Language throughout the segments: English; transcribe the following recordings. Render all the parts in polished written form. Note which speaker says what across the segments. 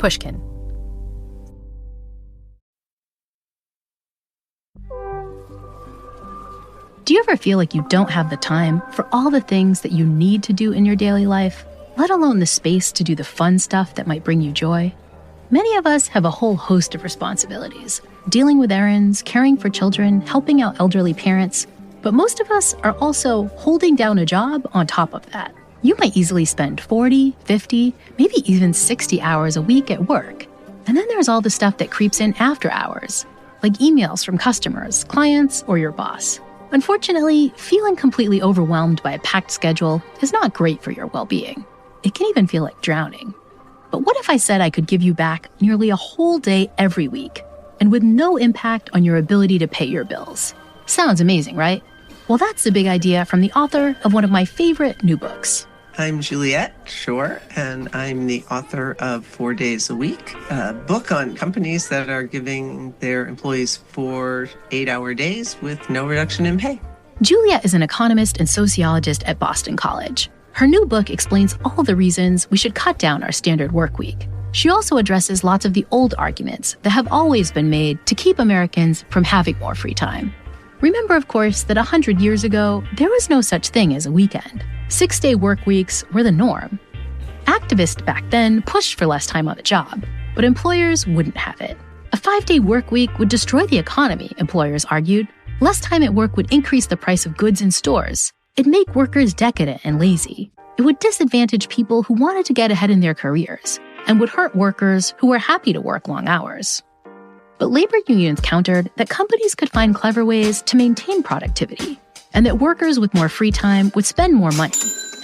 Speaker 1: Pushkin. Do you ever feel like you don't have the time for all the things that you need to do in your daily life, let alone the space to do the fun stuff that might bring you joy? Many of us have a whole host of responsibilities, dealing with errands, caring for children, helping out elderly parents, but most of us are also holding down a job on top of that. You might easily spend 40, 50, maybe even 60 hours a week at work. And then there's all the stuff that creeps in after hours, like emails from customers, clients, or your boss. Unfortunately, feeling completely overwhelmed by a packed schedule is not great for your well-being. It can even feel like drowning. But what if I said I could give you back nearly a whole day every week, and with no impact on your ability to pay your bills? Sounds amazing, right? Well, that's the big idea from the author of one of my favorite new books.
Speaker 2: I'm Juliet Schor, and I'm the author of 4 Days a Week, a book on companies that are giving their employees 4 8-hour days with no reduction in pay.
Speaker 1: Juliet is an economist and sociologist at Boston College. Her new book explains all the reasons we should cut down our standard work week. She also addresses lots of the old arguments that have always been made to keep Americans from having more free time. Remember, of course, that 100 years ago, there was no such thing as a weekend. 6-day work weeks were the norm. Activists back then pushed for less time on the job, but employers wouldn't have it. A 5-day work week would destroy the economy, employers argued. Less time at work would increase the price of goods in stores. It'd make workers decadent and lazy. It would disadvantage people who wanted to get ahead in their careers, and would hurt workers who were happy to work long hours. But labor unions countered that companies could find clever ways to maintain productivity, and that workers with more free time would spend more money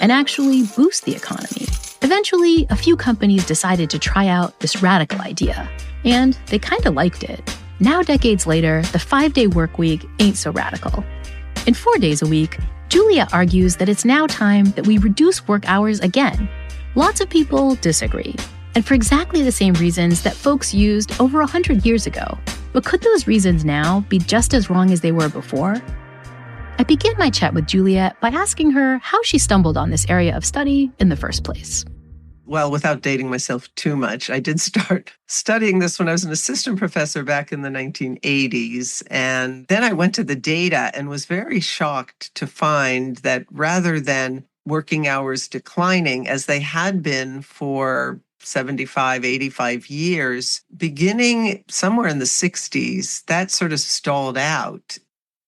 Speaker 1: and actually boost the economy. Eventually, a few companies decided to try out this radical idea, and they kind of liked it. Now, decades later, the 5-day work week ain't so radical. In 4 days a week, Julia argues that it's now time that we reduce work hours again. Lots of people disagree, and for exactly the same reasons that folks used over 100 years ago. But could those reasons now be just as wrong as they were before? I begin my chat with Juliet by asking her how she stumbled on this area of study in the first place.
Speaker 2: Well, without dating myself too much, I did start studying this when I was an assistant professor back in the 1980s. And then I went to the data and was very shocked to find that rather than working hours declining, as they had been for 75, 85 years, beginning somewhere in the 60s, that sort of stalled out.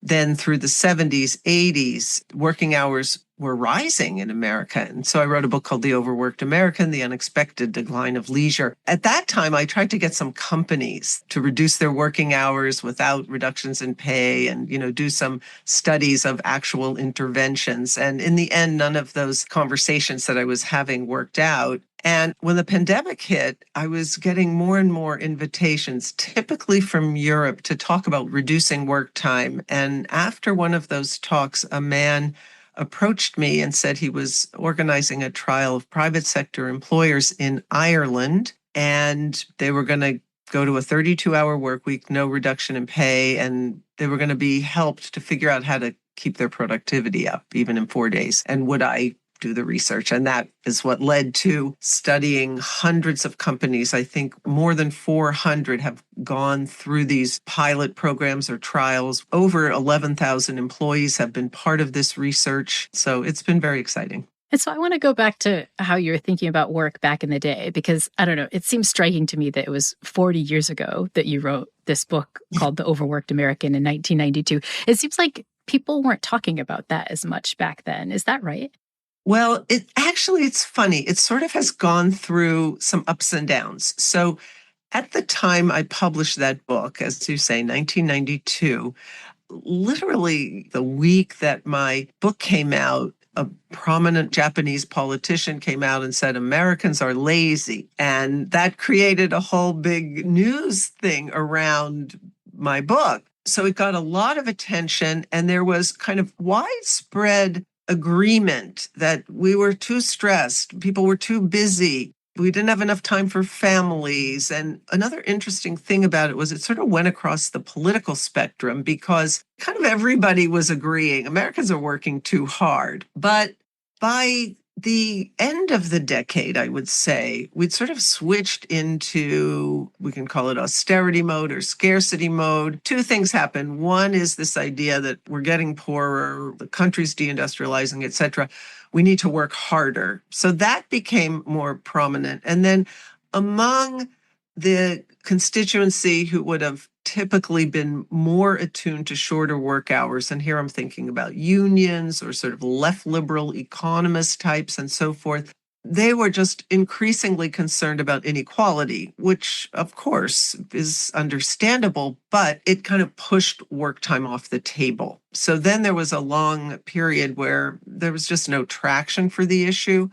Speaker 2: Then through the 70s, 80s, working hours were rising in America. And so I wrote a book called The Overworked American, The Unexpected Decline of Leisure. At that time, I tried to get some companies to reduce their working hours without reductions in pay and, do some studies of actual interventions. And in the end, none of those conversations that I was having worked out. And when the pandemic hit, I was getting more and more invitations, typically from Europe, to talk about reducing work time. And after one of those talks, a man approached me and said he was organizing a trial of private sector employers in Ireland, and they were going to go to a 32-hour work week, no reduction in pay, and they were going to be helped to figure out how to keep their productivity up, even in 4 days. And would I do the research? And that is what led to studying hundreds of companies. I think more than 400 have gone through these pilot programs or trials. Over 11,000 employees have been part of this research. So it's been very exciting.
Speaker 1: And so I want to go back to how you were thinking about work back in the day, because I don't know, it seems striking to me that it was 40 years ago that you wrote this book called The Overworked American in 1992. It seems like people weren't talking about that as much back then. Is that right?
Speaker 2: Well, it's funny. It sort of has gone through some ups and downs. So at the time I published that book, as you say, 1992, literally the week that my book came out, a prominent Japanese politician came out and said, Americans are lazy. And that created a whole big news thing around my book. So it got a lot of attention, and there was kind of widespread agreement that we were too stressed, people were too busy, we didn't have enough time for families. And another interesting thing about it was it sort of went across the political spectrum, because kind of everybody was agreeing Americans are working too hard. But by the end of the decade, I would say, we'd sort of switched into, we can call it austerity mode or scarcity mode. Two things happen. One is this idea that we're getting poorer, the country's deindustrializing, et cetera. We need to work harder. So that became more prominent. And then among the constituency who would have typically been more attuned to shorter work hours, and here I'm thinking about unions or sort of left liberal economist types and so forth, they were just increasingly concerned about inequality, which of course is understandable, but it kind of pushed work time off the table. So then there was a long period where there was just no traction for the issue.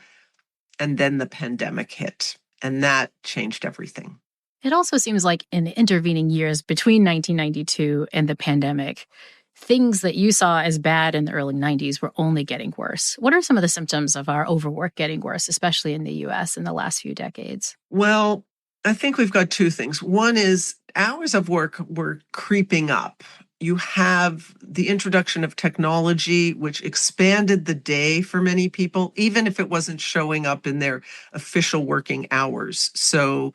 Speaker 2: And then the pandemic hit, and that changed everything.
Speaker 1: It also seems like in the intervening years between 1992 and the pandemic, things that you saw as bad in the early 90s were only getting worse. What are some of the symptoms of our overwork getting worse, especially in the US in the last few decades?
Speaker 2: Well, I think we've got two things. One is hours of work were creeping up. You have the introduction of technology, which expanded the day for many people, even if it wasn't showing up in their official working hours. So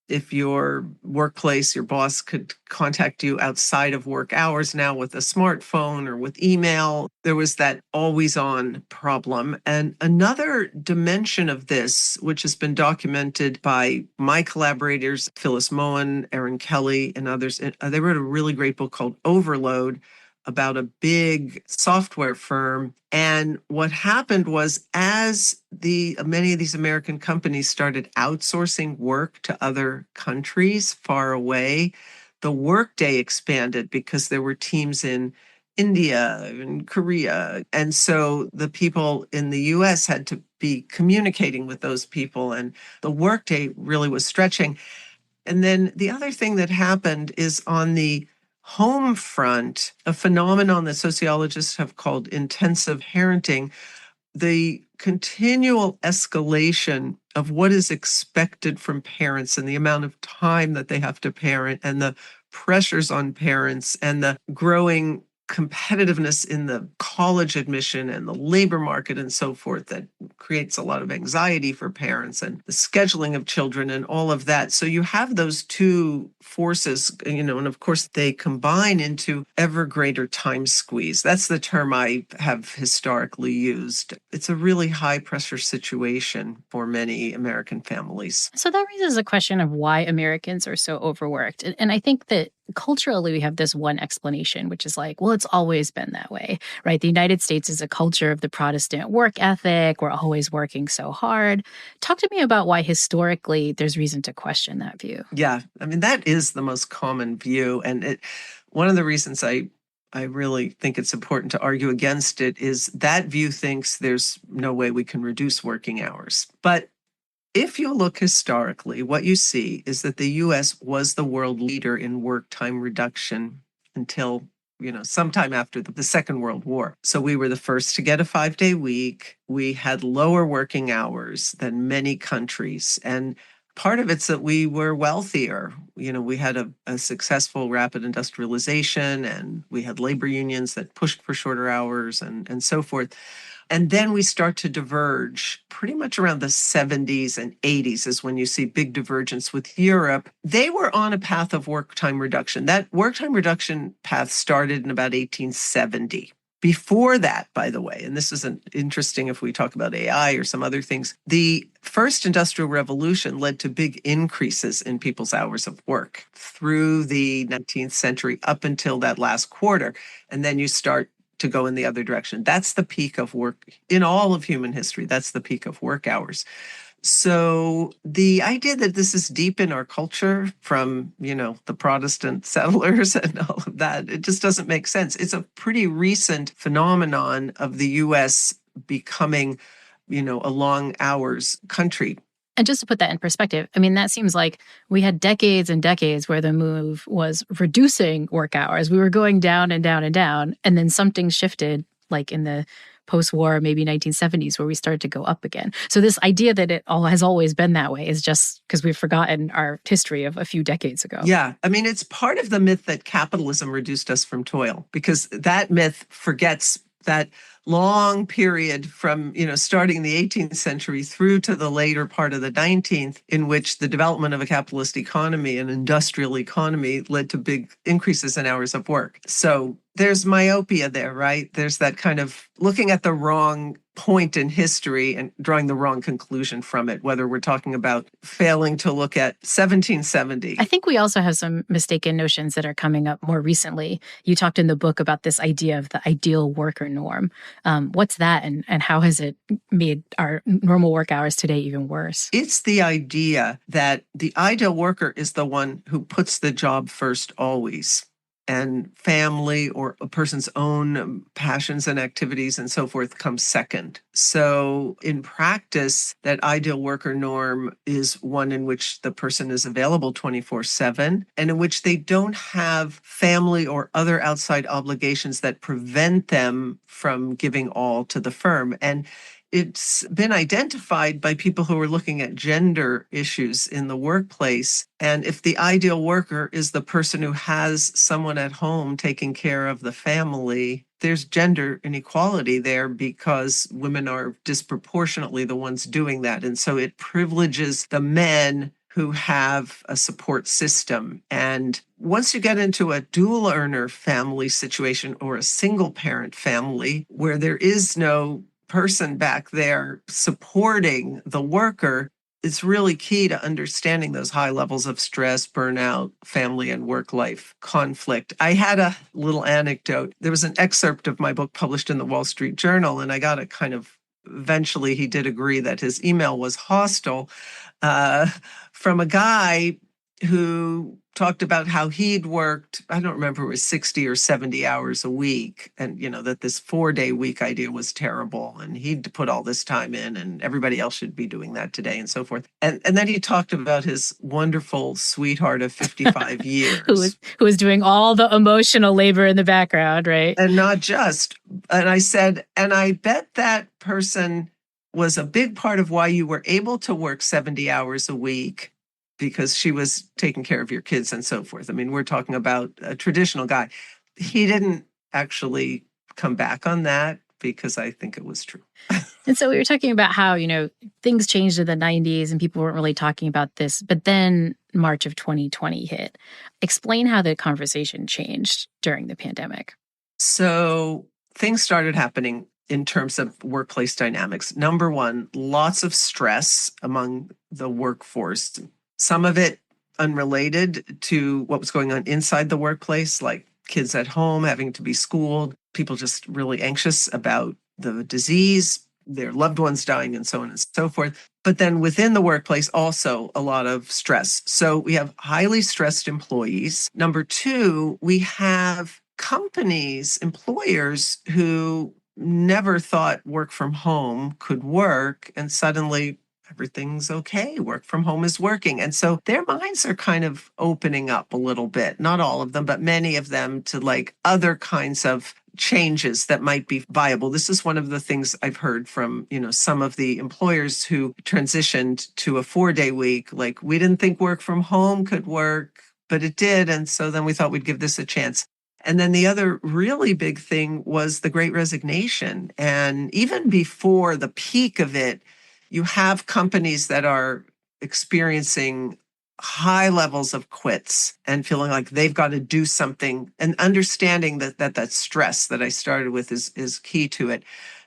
Speaker 2: if your workplace, your boss could contact you outside of work hours now with a smartphone or with email, there was that always on problem. And another dimension of this, which has been documented by my collaborators, Phyllis Moen, Erin Kelly, and others, they wrote a really great book called Overload about a big software firm. And what happened was, as many of these American companies started outsourcing work to other countries far away, the workday expanded because there were teams in India and Korea. And so the people in the US had to be communicating with those people, and the workday really was stretching. And then the other thing that happened is on the home front, a phenomenon that sociologists have called intensive parenting, the continual escalation of what is expected from parents and the amount of time that they have to parent and the pressures on parents and the growing competitiveness in the college admission and the labor market and so forth that creates a lot of anxiety for parents, and the scheduling of children and all of that. So you have those two forces, and of course they combine into ever greater time squeeze. That's the term I have historically used. It's a really high pressure situation for many American families.
Speaker 1: So that raises a question of why Americans are so overworked. And I think that culturally, we have this one explanation, which is like, well, it's always been that way, right? The United States is a culture of the Protestant work ethic. We're always working so hard. Talk to me about why historically there's reason to question that view.
Speaker 2: Yeah, I mean, that is the most common view. And one of the reasons I really think it's important to argue against it is that view thinks there's no way we can reduce working hours. But if you look historically, what you see is that the US was the world leader in work time reduction until, sometime after the Second World War. So we were the first to get a 5-day week. We had lower working hours than many countries. And part of it's that we were wealthier. We had a successful rapid industrialization, and we had labor unions that pushed for shorter hours and so forth. And then we start to diverge pretty much around the 70s and 80s is when you see big divergence with Europe. They were on a path of work time reduction. That work time reduction path started in about 1870. Before that, by the way, and this isn't interesting if we talk about AI or some other things, the first industrial revolution led to big increases in people's hours of work through the 19th century up until that last quarter. And then you start to go in the other direction. That's the peak of work in all of human history. That's the peak of work hours. So the idea that this is deep in our culture from, the Protestant settlers and all of that, it just doesn't make sense. It's a pretty recent phenomenon of the US becoming, a long hours country.
Speaker 1: And just to put that in perspective, I mean, that seems like we had decades and decades where the move was reducing work hours. We were going down and down and down, and then something shifted, like in the post-war, maybe 1970s, where we started to go up again. So this idea that it all has always been that way is just because we've forgotten our history of a few decades ago.
Speaker 2: Yeah. I mean, it's part of the myth that capitalism reduced us from toil, because that myth forgets that long period from, starting in the 18th century through to the later part of the 19th, in which the development of a capitalist economy and industrial economy led to big increases in hours of work. So there's myopia there, right? There's that kind of looking at the wrong point in history and drawing the wrong conclusion from it, whether we're talking about failing to look at 1770.
Speaker 1: I think we also have some mistaken notions that are coming up more recently. You talked in the book about this idea of the ideal worker norm. What's that, and how has it made our normal work hours today even worse?
Speaker 2: It's the idea that the ideal worker is the one who puts the job first always, and family or a person's own passions and activities and so forth comes second. So in practice, that ideal worker norm is one in which the person is available 24/7 and in which they don't have family or other outside obligations that prevent them from giving all to the firm. And it's been identified by people who are looking at gender issues in the workplace. And if the ideal worker is the person who has someone at home taking care of the family, there's gender inequality there because women are disproportionately the ones doing that. And so it privileges the men who have a support system. And once you get into a dual earner family situation or a single parent family where there is no person back there supporting the worker, it's really key to understanding those high levels of stress, burnout, family and work life conflict. I had a little anecdote. There was an excerpt of my book published in the Wall Street Journal, and I got a kind of, eventually he did agree that his email was hostile, from a guy who talked about how he'd worked, I don't remember, it was 60 or 70 hours a week. And, that this 4-day week idea was terrible. And he'd put all this time in and everybody else should be doing that today and so forth. And then he talked about his wonderful sweetheart of 55 years.
Speaker 1: Who was doing all the emotional labor in the background, right?
Speaker 2: And not just. And I said, and I bet that person was a big part of why you were able to work 70 hours a week, because she was taking care of your kids and so forth. I mean, we're talking about a traditional guy. He didn't actually come back on that because I think it was true.
Speaker 1: And so we were talking about how, things changed in the 90s and people weren't really talking about this, but then March of 2020 hit. Explain how the conversation changed during the pandemic.
Speaker 2: So things started happening in terms of workplace dynamics. Number one, lots of stress among the workforce. Some of it unrelated to what was going on inside the workplace, like kids at home having to be schooled, people just really anxious about the disease, their loved ones dying, and so on and so forth. But then within the workplace, also a lot of stress. So we have highly stressed employees. Number two, we have companies, employers who never thought work from home could work, and suddenly everything's okay. Work from home is working. And so their minds are kind of opening up a little bit, not all of them, but many of them, to like other kinds of changes that might be viable. This is one of the things I've heard from, some of the employers who transitioned to a 4-day week. Like, we didn't think work from home could work, but it did. And so then we thought we'd give this a chance. And then the other really big thing was the Great Resignation. And even before the peak of it, you have companies that are experiencing high levels of quits and feeling like they've got to do something, and understanding that stress that I started with is key to it.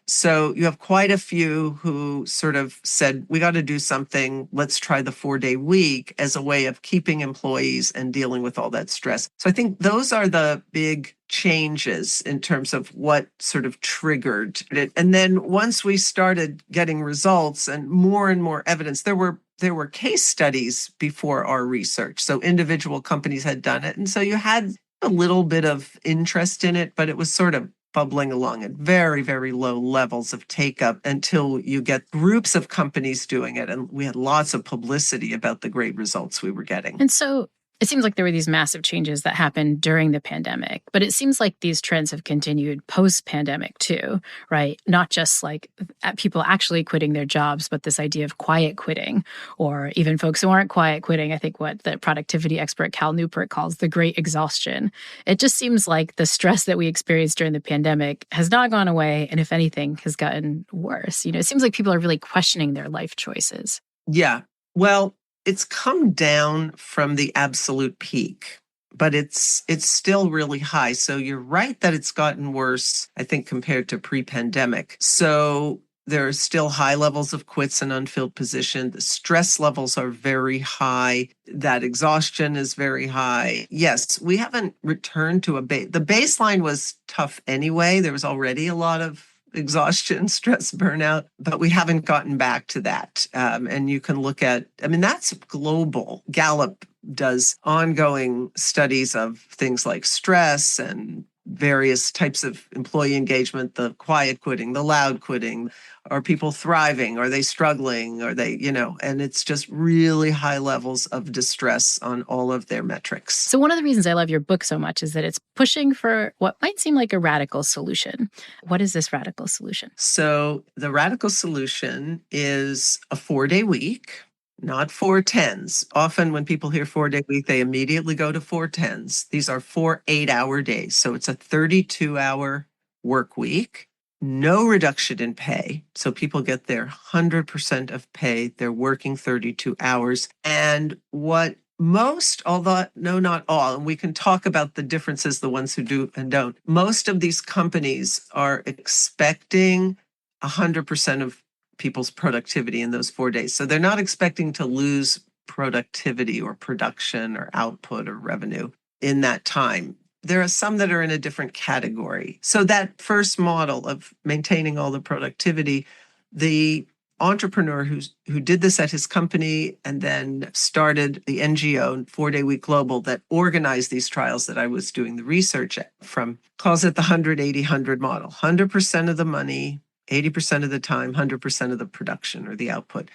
Speaker 2: So you have quite a few who sort of said, we got to do something. Let's try the 4-day week as a way of keeping employees and dealing with all that stress. So I think those are the big changes in terms of what sort of triggered it. And then once we started getting results and more evidence, there were case studies before our research. So individual companies had done it. And so you had a little bit of interest in it, but it was sort of bubbling along at very, very low levels of take-up until you get groups of companies doing it. And we had lots of publicity about the great results we were getting.
Speaker 1: And so It seems like there were these massive changes that happened during the pandemic, but it seems like these trends have continued post-pandemic too, right? Not just like people actually quitting their jobs, but this idea of quiet quitting, or even folks who aren't quiet quitting. I think what the productivity expert Cal Newport calls the great exhaustion. It just seems like the stress that we experienced during the pandemic has not gone away, and if anything, has gotten worse. It seems like people are really questioning their life choices.
Speaker 2: Yeah. Well, it's come down from the absolute peak, but it's still really high. So you're right that it's gotten worse, I think, compared to pre-pandemic. So there are still high levels of quits and unfilled positions. The stress levels are very high. That exhaustion is very high. Yes, we haven't returned to the baseline was tough anyway. There was already a lot of exhaustion, stress, burnout, but we haven't gotten back to that. And you can look at, that's global. Gallup does ongoing studies of things like stress and various types of employee engagement, the quiet quitting, the loud quitting. Are people thriving? Are they struggling? Are they, and it's just really high levels of distress on all of their metrics.
Speaker 1: So one of the reasons I love your book so much is that it's pushing for what might seem like a radical solution. What is this radical solution?
Speaker 2: So the radical solution is a 4-day week. Not 4 10s. Often when people hear 4-day week, they immediately go to 4 10s. These are 4 8-hour days. So it's a 32-hour work week, no reduction in pay. So people get their 100% of pay. They're working 32 hours. And what most, although no, not all, and we can talk about the differences, the ones who do and don't. Most of these companies are expecting 100% of people's productivity in those 4 days. So they're not expecting to lose productivity or production or output or revenue in that time. There are some that are in a different category. So that first model of maintaining all the productivity, the entrepreneur who did this at his company and then started the NGO, 4-Day Week Global, that organized these trials that I was doing the research from, calls it the 100-80-100 model. 100% of the money, 80% of the time, 100% of the production or the output.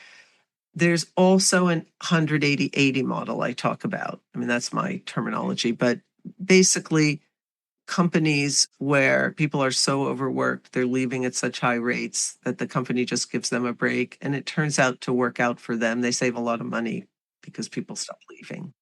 Speaker 2: There's also an 180-80 model I talk about. That's my terminology, but basically companies where people are so overworked, they're leaving at such high rates that the company just gives them a break. And it turns out to work out for them. They save a lot of money because people stop leaving.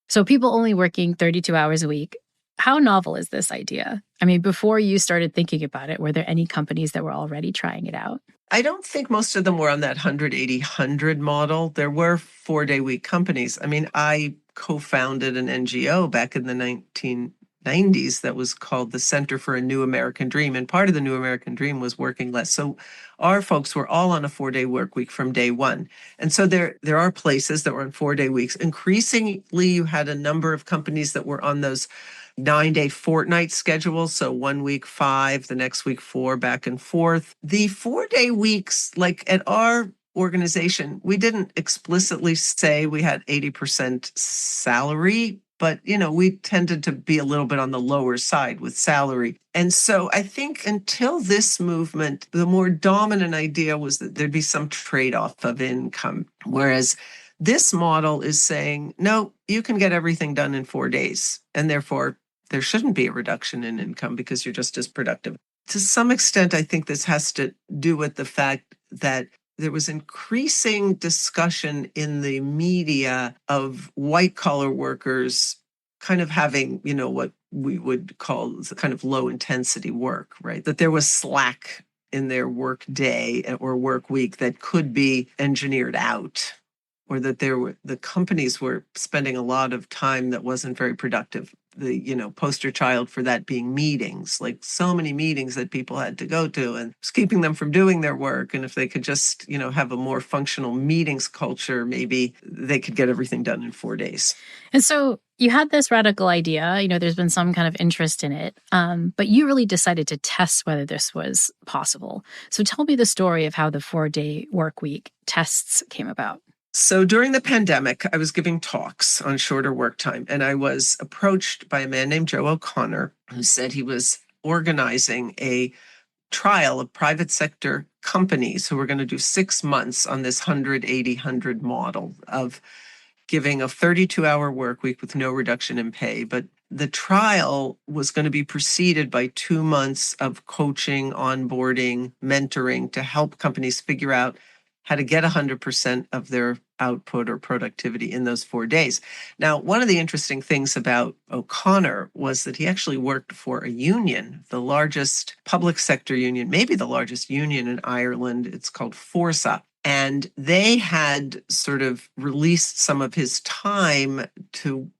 Speaker 1: So people only working 32 hours a week. How novel is this idea? Before you started thinking about it, were there any companies that were already trying it out?
Speaker 2: I don't think most of them were on that 180-100 model. There were 4-day week companies. I co-founded an NGO back in the 1990s that was called the Center for a New American Dream. And part of the New American Dream was working less. So our folks were all on a 4-day work week from day one. And so there are places that were on 4-day weeks. Increasingly, you had a number of companies that were on those 9-day fortnight schedules. So 1 week 5, the next week 4, back and forth. The 4-day weeks, like at our organization, we didn't explicitly say we had 80% salary, but, we tended to be a little bit on the lower side with salary. And so I think until this movement, the more dominant idea was that there'd be some trade-off of income. Whereas this model is saying, no, you can get everything done in 4 days. And therefore, there shouldn't be a reduction in income because you're just as productive. To some extent, I think this has to do with the fact that there was increasing discussion in the media of white-collar workers kind of having, what we would call kind of low-intensity work, right? That there was slack in their work day or work week that could be engineered out, or that the companies were spending a lot of time that wasn't very productive. The poster child for that being meetings, like so many meetings that people had to go to, and it's keeping them from doing their work. And if they could just have a more functional meetings culture, maybe they could get everything done in 4 days.
Speaker 1: And so you had this radical idea, there's been some kind of interest in it, but you really decided to test whether this was possible. So tell me the story of how the 4-day work week tests came about.
Speaker 2: So during the pandemic, I was giving talks on shorter work time, and I was approached by a man named Joe O'Connor, who said he was organizing a trial of private sector companies who were going to do 6 months on this 180-100 model of giving a 32-hour work week with no reduction in pay. But the trial was going to be preceded by 2 months of coaching, onboarding, mentoring to help companies figure out how to get 100% of their output or productivity in those 4 days. Now, one of the interesting things about O'Connor was that he actually worked for a union, the largest public sector union, maybe the largest union in Ireland. It's called Forsa. And they had sort of released some of his time to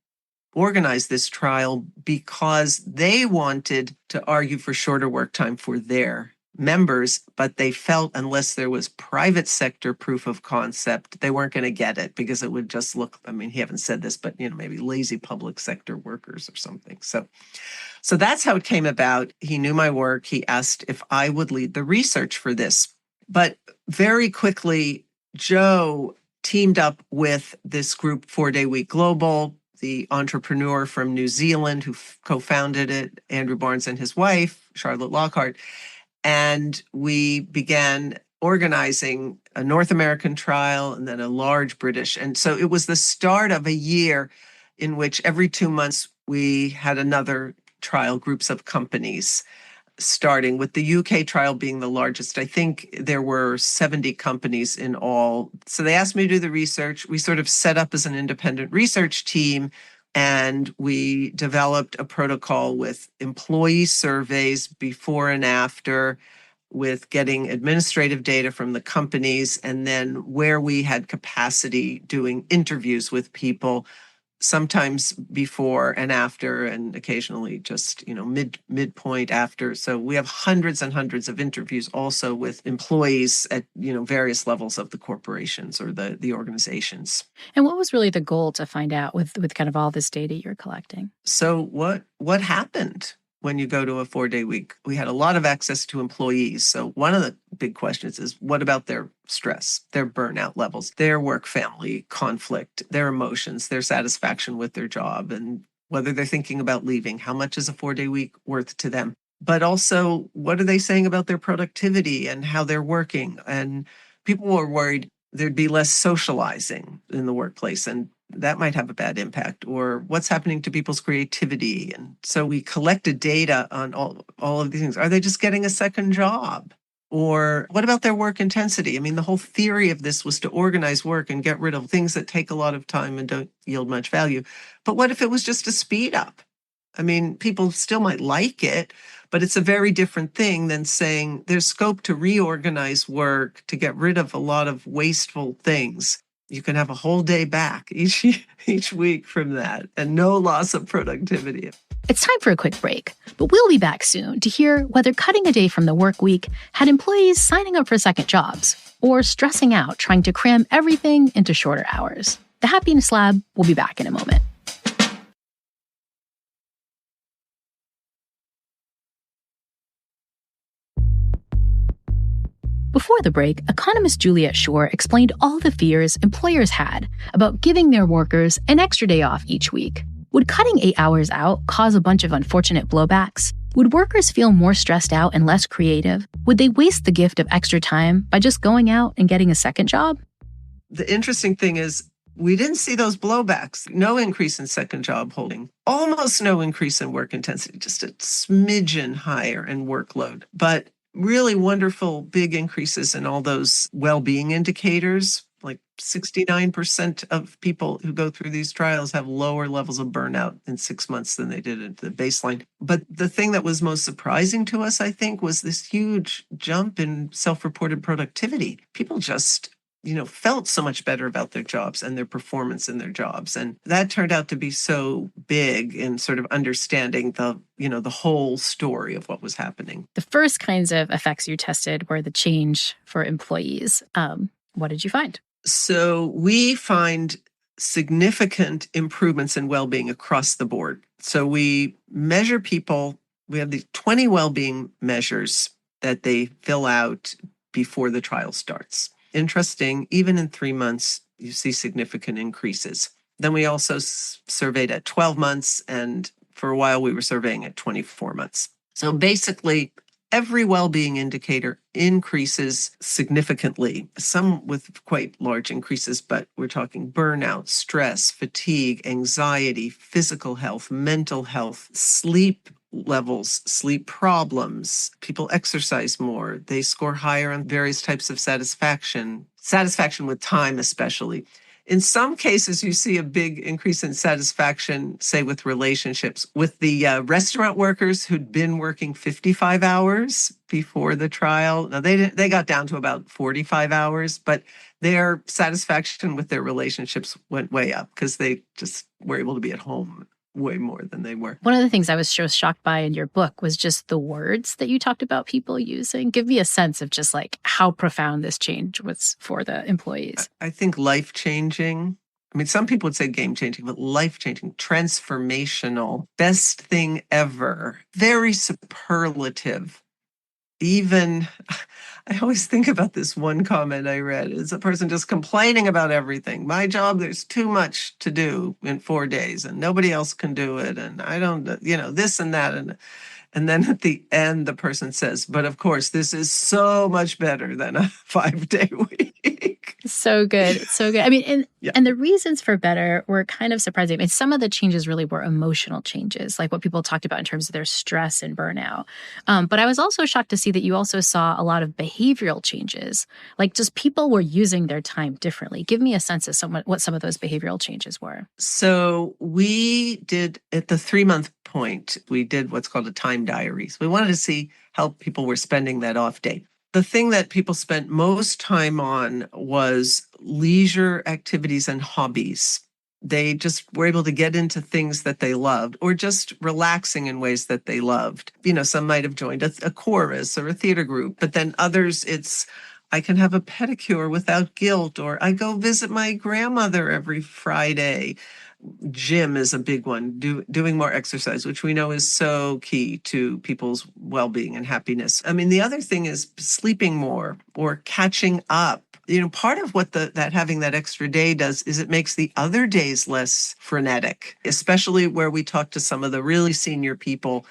Speaker 2: organize this trial because they wanted to argue for shorter work time for their members, but they felt unless there was private sector proof of concept, they weren't going to get it because it would just look, I mean, he haven't said this, but maybe lazy public sector workers or something. So that's how it came about. He knew my work. He asked if I would lead the research for this. But very quickly, Joe teamed up with this group, 4-Day Week Global, the entrepreneur from New Zealand who co-founded it, Andrew Barnes, and his wife, Charlotte Lockhart. And we began organizing a North American trial and then a large British. And so it was the start of a year in which every 2 months we had another trial, groups of companies, starting with the UK trial being the largest. I think there were 70 companies in all. So they asked me to do the research. We sort of set up as an independent research team, and we developed a protocol with employee surveys before and after, with getting administrative data from the companies, and then where we had capacity doing interviews with people, sometimes before and after, and occasionally just, midpoint after. So we have hundreds and hundreds of interviews also with employees at, various levels of the corporations or the organizations.
Speaker 1: And what was really the goal to find out with kind of all this data you're collecting?
Speaker 2: So what happened when you go to a 4-day week? We had a lot of access to employees. So one of the big questions is, what about their stress, their burnout levels, their work-family conflict, their emotions, their satisfaction with their job, and whether they're thinking about leaving? How much is a 4-day week worth to them? But also, what are they saying about their productivity and how they're working? And people were worried there'd be less socializing in the workplace, and that might have a bad impact, or what's happening to people's creativity. And so we collected data on all of these things. Are they just getting a second job? Or what about their work intensity? I mean, the whole theory of this was to organize work and get rid of things that take a lot of time and don't yield much value. But what if it was just a speed up? I mean, people still might like it, but it's a very different thing than saying there's scope to reorganize work, to get rid of a lot of wasteful things. You can have a whole day back each week from that, and no loss of productivity.
Speaker 1: It's time for a quick break, but we'll be back soon to hear whether cutting a day from the work week had employees signing up for second jobs or stressing out trying to cram everything into shorter hours. The Happiness Lab will be back in a moment. Before the break, economist Juliet Schor explained all the fears employers had about giving their workers an extra day off each week. Would cutting 8 hours out cause a bunch of unfortunate blowbacks? Would workers feel more stressed out and less creative? Would they waste the gift of extra time by just going out and getting a second job?
Speaker 2: The interesting thing is, we didn't see those blowbacks. No increase in second job holding. Almost no increase in work intensity, just a smidgen higher in workload. But really wonderful big increases in all those well-being indicators. Like 69% of people who go through these trials have lower levels of burnout in 6 months than they did at the baseline. But the thing that was most surprising to us, I think, was this huge jump in self-reported productivity. People just felt so much better about their jobs and their performance in their jobs. And that turned out to be so big in sort of understanding the whole story of what was happening.
Speaker 1: The first kinds of effects you tested were the change for employees. What did you find?
Speaker 2: So we find significant improvements in well-being across the board. So we measure people. We have these 20 well-being measures that they fill out before the trial starts. Interesting, even in 3 months, you see significant increases. Then we also surveyed at 12 months, and for a while we were surveying at 24 months. So basically, Every well-being indicator increases significantly, some with quite large increases, but we're talking burnout, stress, fatigue, anxiety, physical health, mental health, sleep levels, sleep problems. People exercise more. They score higher on various types of satisfaction with time especially. In some cases, you see a big increase in satisfaction, say with relationships, with the restaurant workers who'd been working 55 hours before the trial. Now, they got down to about 45 hours, but their satisfaction with their relationships went way up because they just were able to be at home way more than they were.
Speaker 1: One of the things I was shocked by in your book was just the words that you talked about people using. Give me a sense of just like how profound this change was for the employees.
Speaker 2: I think life-changing. I mean, some people would say game-changing, but life-changing, transformational, best thing ever, very superlative. Even, I always think about this one comment I read. It's a person just complaining about everything. My job, there's too much to do in 4 days and nobody else can do it. And I don't, this and that. And then at the end, the person says, but of course, this is so much better than a 5-day week.
Speaker 1: So good. So good. I mean, and the reasons for better were kind of surprising. I mean, some of the changes really were emotional changes, like what people talked about in terms of their stress and burnout. But I was also shocked to see that you also saw a lot of behavioral changes, like just people were using their time differently. Give me a sense of what some of those behavioral changes were.
Speaker 2: So we did, at the 3-month point, we did what's called a time diary. So we wanted to see how people were spending that off day. The thing that people spent most time on was leisure activities and hobbies. They just were able to get into things that they loved or just relaxing in ways that they loved. Some might have joined a chorus or a theater group, but then others, it's I can have a pedicure without guilt, or I go visit my grandmother every Friday. Gym is a big one, doing more exercise, which we know is so key to people's well-being and happiness. I mean, the other thing is sleeping more or catching up. Part of what that having that extra day does is it makes the other days less frenetic, especially where we talk to some of the really senior people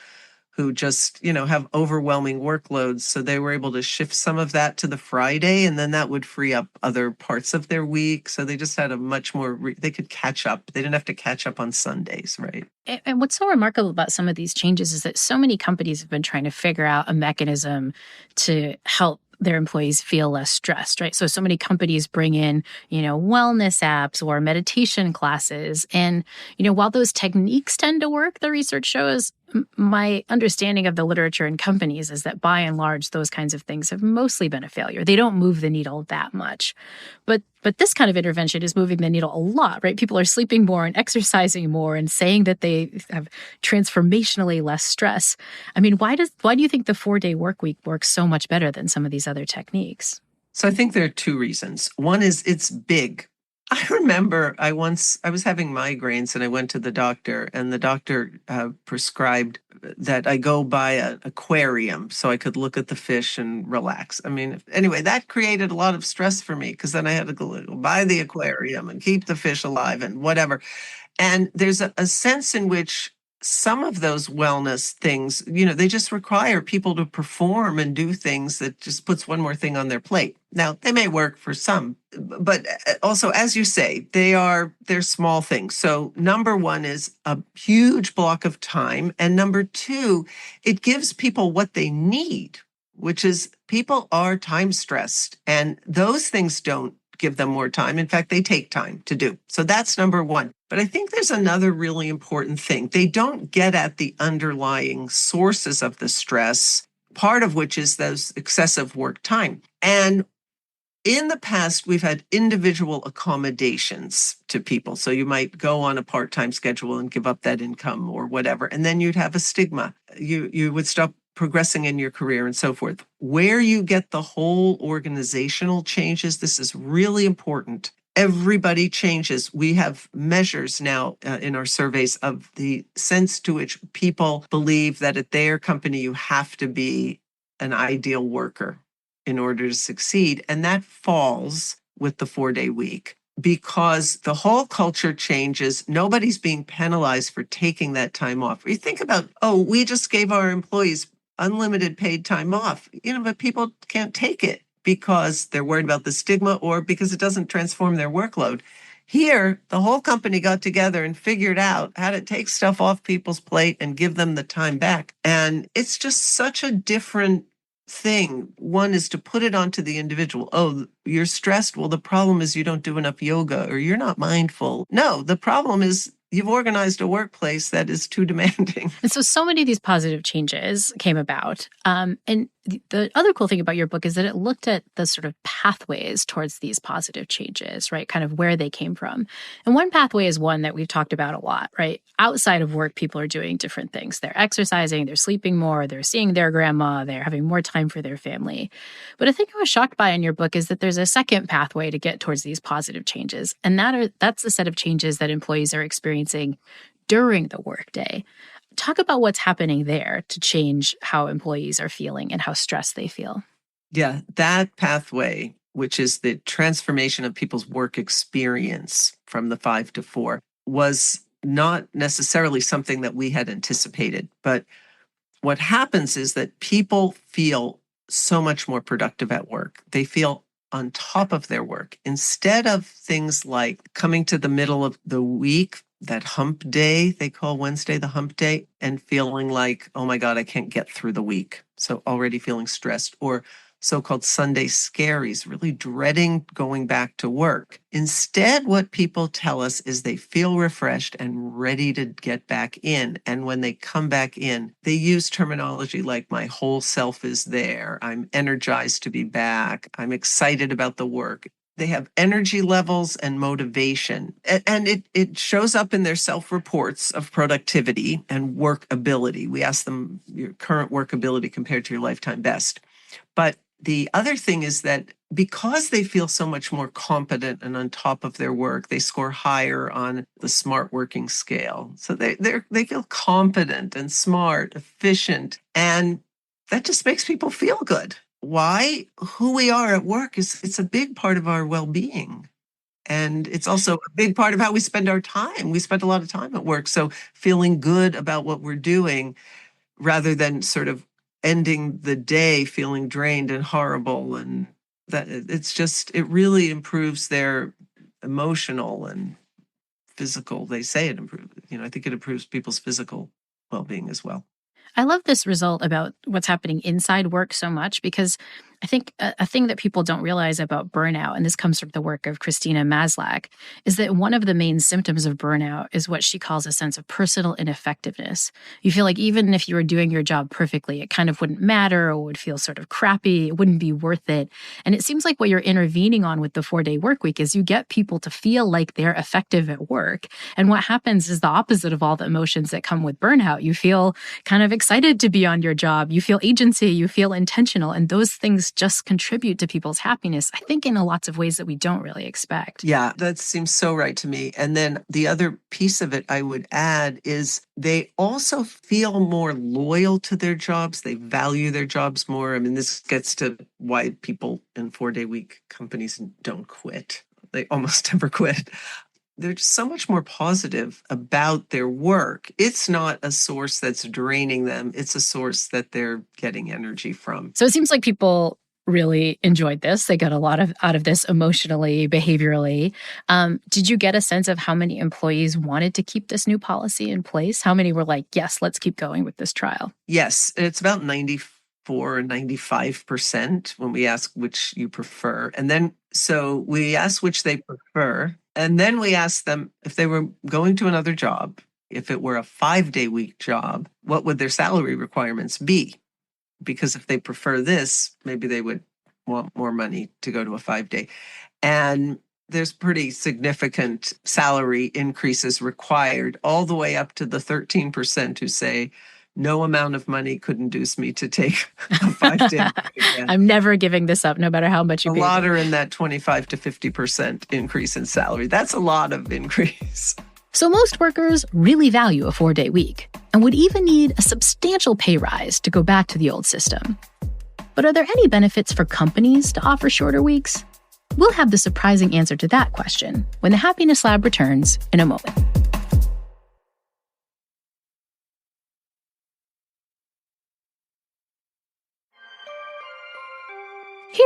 Speaker 2: who just, have overwhelming workloads. So they were able to shift some of that to the Friday, and then that would free up other parts of their week. So they just had a much more, they could catch up. They didn't have to catch up on Sundays, right?
Speaker 1: And what's so remarkable about some of these changes is that so many companies have been trying to figure out a mechanism to help their employees feel less stressed, right? So many companies bring in, wellness apps or meditation classes. And, while those techniques tend to work, the research shows, my understanding of the literature in companies is that by and large, those kinds of things have mostly been a failure. They don't move the needle that much. But this kind of intervention is moving the needle a lot, right? People are sleeping more and exercising more and saying that they have transformationally less stress. I mean, why do you think the 4-day work week works so much better than some of these other techniques?
Speaker 2: So I think there are two reasons. One is it's big. I remember I was having migraines and I went to the doctor, and the doctor prescribed that I go by an aquarium so I could look at the fish and relax. I mean, anyway, that created a lot of stress for me because then I had to go by the aquarium and keep the fish alive and whatever. And there's a sense in which some of those wellness things, they just require people to perform and do things that just puts one more thing on their plate. Now, they may work for some, but also, as you say, they're small things. So number one is a huge block of time. And number two, it gives people what they need, which is people are time stressed, and those things don't give them more time. In fact, they take time to do. So that's number one. But I think there's another really important thing. They don't get at the underlying sources of the stress, part of which is those excessive work time. And in the past, we've had individual accommodations to people. So you might go on a part-time schedule and give up that income or whatever, and then you'd have a stigma. You would stop progressing in your career and so forth. Where you get the whole organizational changes, this is really important. Everybody changes. We have measures now in our surveys of the sense to which people believe that at their company you have to be an ideal worker in order to succeed. And that falls with the 4-day week because the whole culture changes. Nobody's being penalized for taking that time off. You think about, we just gave our employees unlimited paid time off, but people can't take it because they're worried about the stigma or because it doesn't transform their workload. Here, the whole company got together and figured out how to take stuff off people's plate and give them the time back. And it's just such a different thing. One is to put it onto the individual. Oh, you're stressed. Well, the problem is you don't do enough yoga or you're not mindful. No, the problem is you've organized a workplace that is too demanding.
Speaker 1: And so many of these positive changes came about. And the other cool thing about your book is that it looked at the sort of pathways towards these positive changes, right? Kind of where they came from. And one pathway is one that we've talked about a lot, right? Outside of work, people are doing different things. They're exercising, they're sleeping more, they're seeing their grandma, they're having more time for their family. But I think I was shocked by in your book is that there's a second pathway to get towards these positive changes. And that's the set of changes that employees are experiencing during the workday. Talk about what's happening there to change how employees are feeling and how stressed they feel.
Speaker 2: Yeah, that pathway, which is the transformation of people's work experience from the 5 to 4, was not necessarily something that we had anticipated. But what happens is that people feel so much more productive at work. They feel on top of their work. Instead of things like coming to the middle of the week, that hump day, they call Wednesday the hump day, and feeling like, oh my God, I can't get through the week. So already feeling stressed, or so-called Sunday scaries, really dreading going back to work. Instead, what people tell us is they feel refreshed and ready to get back in. And when they come back in, they use terminology like my whole self is there. I'm energized to be back. I'm excited about the work. They have energy levels and motivation, and it shows up in their self-reports of productivity and work ability. We ask them your current work ability compared to your lifetime best. But the other thing is that because they feel so much more competent and on top of their work, they score higher on the smart working scale. So they feel competent and smart, efficient, and that just makes people feel good. Why? Who we are at work it's a big part of our well-being. And it's also a big part of how we spend our time. We spend a lot of time at work. So feeling good about what we're doing rather than sort of ending the day feeling drained and horrible. And that it really improves their emotional and physical. They say it improves, I think it improves people's physical well-being as well.
Speaker 1: I love this result about what's happening inside work so much because I think a thing that people don't realize about burnout, and this comes from the work of Christina Maslach, is that one of the main symptoms of burnout is what she calls a sense of personal ineffectiveness. You feel like even if you were doing your job perfectly, it kind of wouldn't matter or would feel sort of crappy. It wouldn't be worth it. And it seems like what you're intervening on with the 4-day work week is you get people to feel like they're effective at work. And what happens is the opposite of all the emotions that come with burnout. You feel kind of excited to be on your job. You feel agency. You feel intentional. And those things just contribute to people's happiness, I think, in lots of ways that we don't really expect.
Speaker 2: Yeah, that seems so right to me. And then the other piece of it I would add is they also feel more loyal to their jobs. They value their jobs more. I mean, this gets to why people in 4-day week companies don't quit. They almost never quit. They're just so much more positive about their work. It's not a source that's draining them. It's a source that they're getting energy from.
Speaker 1: So it seems like people really enjoyed this. They got a lot out of this emotionally, behaviorally. Did you get a sense of how many employees wanted to keep this new policy in place? How many were like, yes, let's keep going with this trial?
Speaker 2: Yes, it's about 94 or 95% when we ask which you prefer. And then, so we ask which they prefer. And then we ask them if they were going to another job, if it were a 5-day week job, what would their salary requirements be? Because if they prefer this, maybe they would want more money to go to a 5-day. And there's pretty significant salary increases required, all the way up to the 13% who say, no amount of money could induce me to take a 5-day.
Speaker 1: I'm never giving this up, no matter how much you pay.
Speaker 2: A lot are in that 25 to 50% increase in salary. That's a lot of increase.
Speaker 1: So most workers really value a 4-day week and would even need a substantial pay rise to go back to the old system. But are there any benefits for companies to offer shorter weeks? We'll have the surprising answer to that question when the Happiness Lab returns in a moment.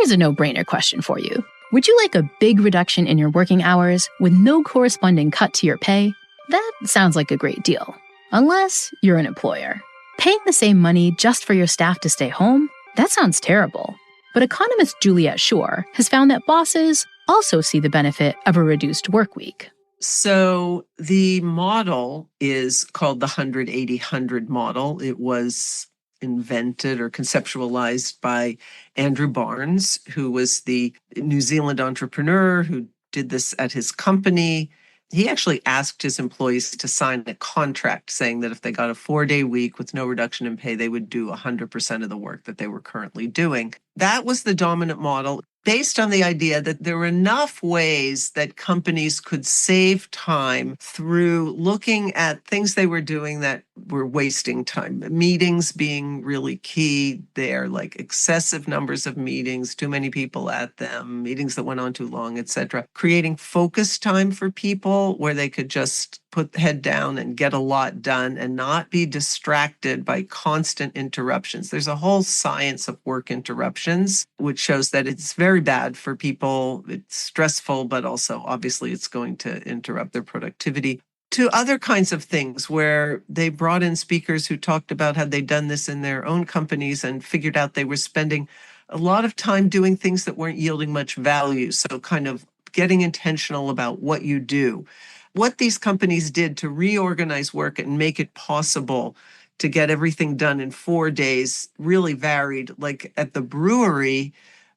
Speaker 1: Here's a no-brainer question for you. Would you like a big reduction in your working hours with no corresponding cut to your pay? That sounds like a great deal. Unless you're an employer. Paying the same money just for your staff to stay home? That sounds terrible. But economist Juliet Schor has found that bosses also see the benefit of a reduced work week.
Speaker 2: So the model is called the 100-80-100 model. It was invented or conceptualized by Andrew Barnes, who was the New Zealand entrepreneur who did this at his company. He actually asked his employees to sign a contract saying that if they got a 4-day week with no reduction in pay, they would do 100% of the work that they were currently doing. That was the dominant model, based on the idea that there were enough ways that companies could save time through looking at things they were doing that were wasting time. Meetings being really key there, like excessive numbers of meetings, too many people at them, meetings that went on too long, etc. Creating focus time for people where they could just put the head down and get a lot done and not be distracted by constant interruptions. There's a whole science of work interruptions, which shows that it's very bad for people. It's stressful, but also obviously it's going to interrupt their productivity. To other kinds of things where they brought in speakers who talked about how they'd done this in their own companies and figured out they were spending a lot of time doing things that weren't yielding much value. So kind of getting intentional about what you do. What these companies did to reorganize work and make it possible to get everything done in 4 days really varied. Like at the brewery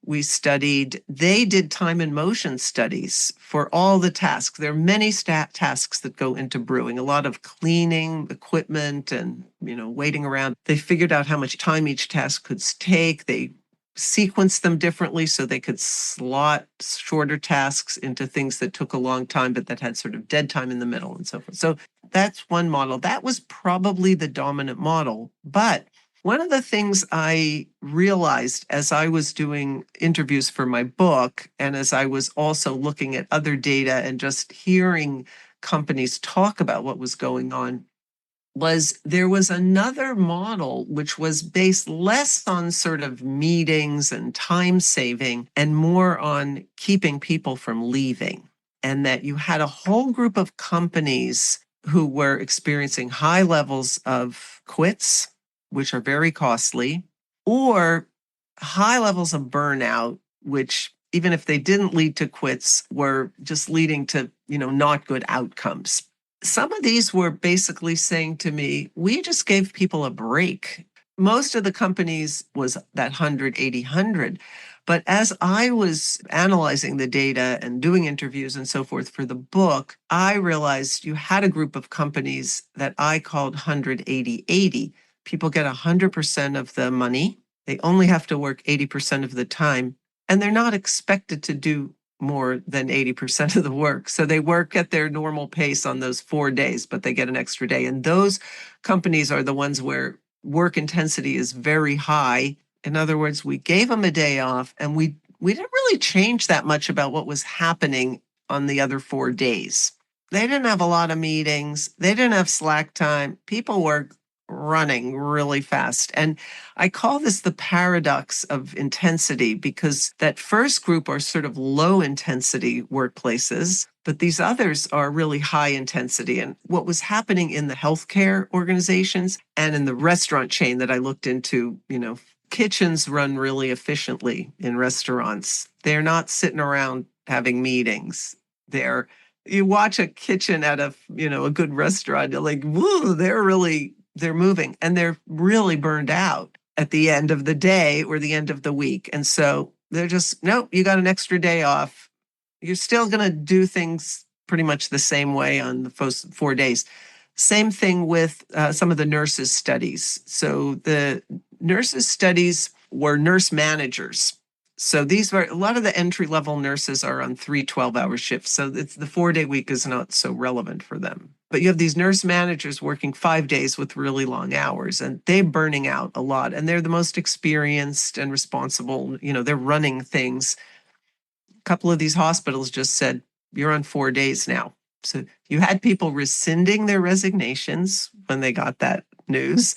Speaker 2: we studied, they did time and motion studies for all the tasks. There are many tasks that go into brewing, a lot of cleaning equipment and, waiting around. They figured out how much time each task could take. They sequenced them differently so they could slot shorter tasks into things that took a long time, but that had sort of dead time in the middle and so forth. So that's one model. That was probably the dominant model. But one of the things I realized as I was doing interviews for my book, and as I was also looking at other data and just hearing companies talk about what was going on, was there was another model which was based less on sort of meetings and time saving and more on keeping people from leaving. And that you had a whole group of companies who were experiencing high levels of quits, which are very costly, or high levels of burnout, which even if they didn't lead to quits, were just leading to, not good outcomes. Some of these were basically saying to me, we just gave people a break. Most of the companies was that 100-80-100. But as I was analyzing the data and doing interviews and so forth for the book, I realized you had a group of companies that I called 100-80-80. People get 100% of the money. They only have to work 80% of the time, and they're not expected to do more than 80% of the work. So they work at their normal pace on those 4 days, but they get an extra day. And those companies are the ones where work intensity is very high. In other words, we gave them a day off and we didn't really change that much about what was happening on the other 4 days. They didn't have a lot of meetings. They didn't have slack time. People were running really fast. And I call this the paradox of intensity because that first group are sort of low intensity workplaces, but these others are really high intensity. And what was happening in the healthcare organizations and in the restaurant chain that I looked into, kitchens run really efficiently in restaurants. They're not sitting around having meetings. You watch a kitchen at a good restaurant, you're like, woo, they're moving and they're really burned out at the end of the day or the end of the week. And so they're just, nope, you got an extra day off. You're still going to do things pretty much the same way on the first 4 days. Same thing with some of the nurses' studies. So the nurses' studies were nurse managers. So these were a lot of the entry-level nurses are on 3 12-hour shifts. So the 4-day week is not so relevant for them. But you have these nurse managers working 5 days with really long hours, and they're burning out a lot. And they're the most experienced and responsible. They're running things. A couple of these hospitals just said, you're on 4 days now. So you had people rescinding their resignations when they got that news.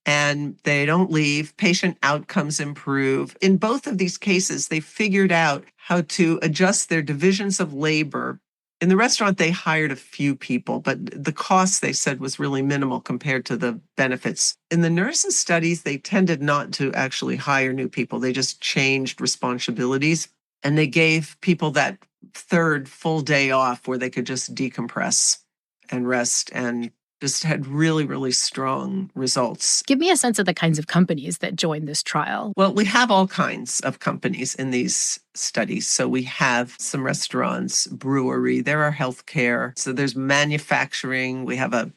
Speaker 2: and they don't leave. Patient outcomes improve. In both of these cases, they figured out how to adjust their divisions of labor. In the restaurant, they hired a few people, but the cost, they said, was really minimal compared to the benefits. In the nurses' studies, they tended not to actually hire new people. They just changed responsibilities, and they gave people that third full day off where they could just decompress and rest, and just had really, really strong results.
Speaker 1: Give me a sense of the kinds of companies that joined this trial.
Speaker 2: Well, we have all kinds of companies in these studies. So we have some restaurants, brewery, there are healthcare. So there's manufacturing. We have an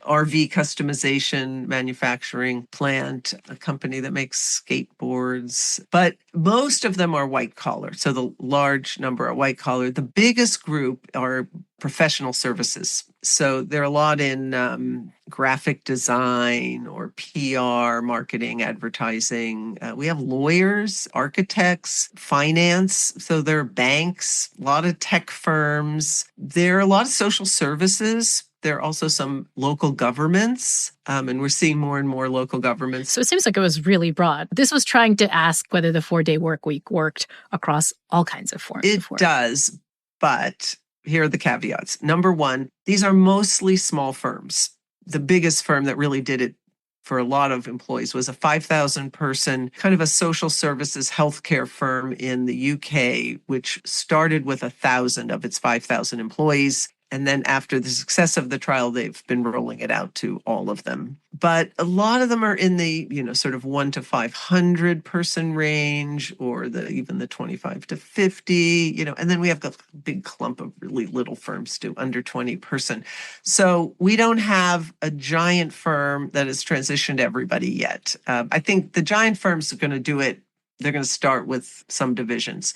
Speaker 2: RV customization manufacturing plant, a company that makes skateboards. But most of them are white collar. So the large number are white collar. The biggest group are professional services. So there are a lot in graphic design or PR, marketing, advertising. We have lawyers, architects, finance. So there are banks, a lot of tech firms. There are a lot of social services. There are also some local governments, and we're seeing more and more local governments.
Speaker 1: So it seems like it was really broad. This was trying to ask whether the 4-day work week worked across all kinds of forms of work.
Speaker 2: It does, but here are the caveats. Number one, these are mostly small firms. The biggest firm that really did it for a lot of employees was a 5,000 person kind of a social services healthcare firm in the UK, which started with 1,000 of its 5,000 employees. And then after the success of the trial, they've been rolling it out to all of them. But a lot of them are in the, sort of 1 to 500 person range, or even the 25 to 50, and then we have the big clump of really little firms too, under 20 person. So we don't have a giant firm that has transitioned everybody yet. I think the giant firms are going to do it. They're going to start with some divisions.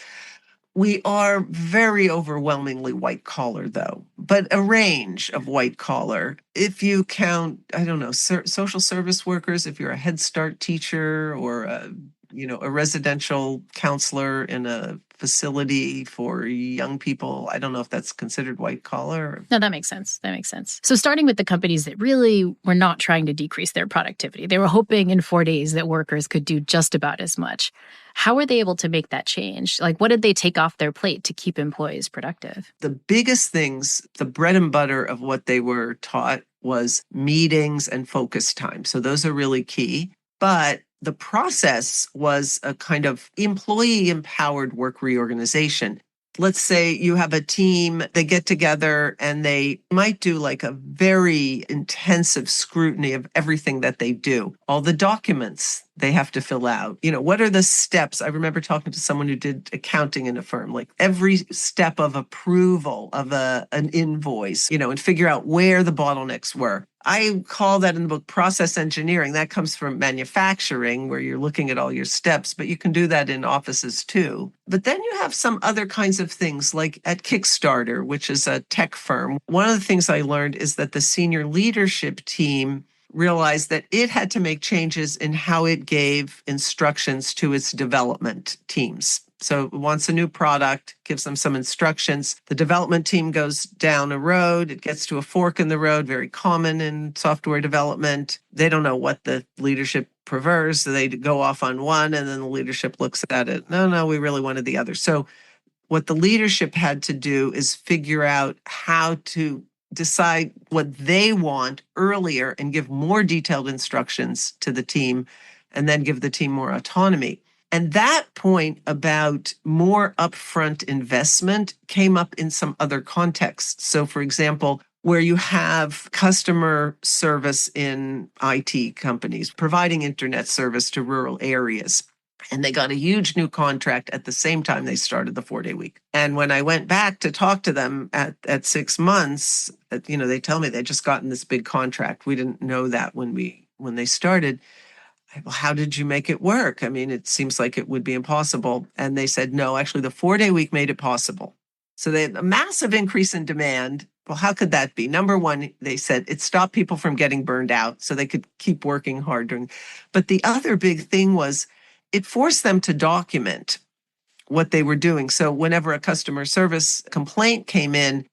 Speaker 2: We are very overwhelmingly white collar, though, but a range of white collar. If you count, I don't know, social service workers, if you're a Head Start teacher or a residential counselor in a facility for young people, I don't know if that's considered white collar.
Speaker 1: No, that makes sense. So starting with the companies that really were not trying to decrease their productivity, they were hoping in 4 days that workers could do just about as much. How were they able to make that change? Like, what did they take off their plate to keep employees productive?
Speaker 2: The biggest things, the bread and butter of what they were taught was meetings and focus time. So those are really key. But the process was a kind of employee-empowered work reorganization. Let's say you have a team, they get together and they might do like a very intensive scrutiny of everything that they do. All the documents they have to fill out. What are the steps? I remember talking to someone who did accounting in a firm, like every step of approval of an invoice, and figure out where the bottlenecks were. I call that in the book process engineering. That comes from manufacturing, where you're looking at all your steps, but you can do that in offices too. But then you have some other kinds of things, like at Kickstarter, which is a tech firm. One of the things I learned is that the senior leadership team realized that it had to make changes in how it gave instructions to its development teams. So it wants a new product, gives them some instructions. The development team goes down a road. It gets to a fork in the road, very common in software development. They don't know what the leadership prefers, so they go off on one, and then the leadership looks at it. No, we really wanted the other. So what the leadership had to do is figure out how to decide what they want earlier and give more detailed instructions to the team, and then give the team more autonomy. And that point about more upfront investment came up in some other contexts. So, for example, where you have customer service in IT companies providing internet service to rural areas. And they got a huge new contract at the same time they started the 4-day week. And when I went back to talk to them at 6 months, they tell me they'd just gotten this big contract. We didn't know that when they started. Well, how did you make it work? I mean, it seems like it would be impossible. And they said, no, actually the 4-day week made it possible. So they had a massive increase in demand. Well, how could that be? Number one, they said it stopped people from getting burned out so they could keep working hard. But the other big thing was it forced them to document what they were doing. So whenever a customer service complaint came in,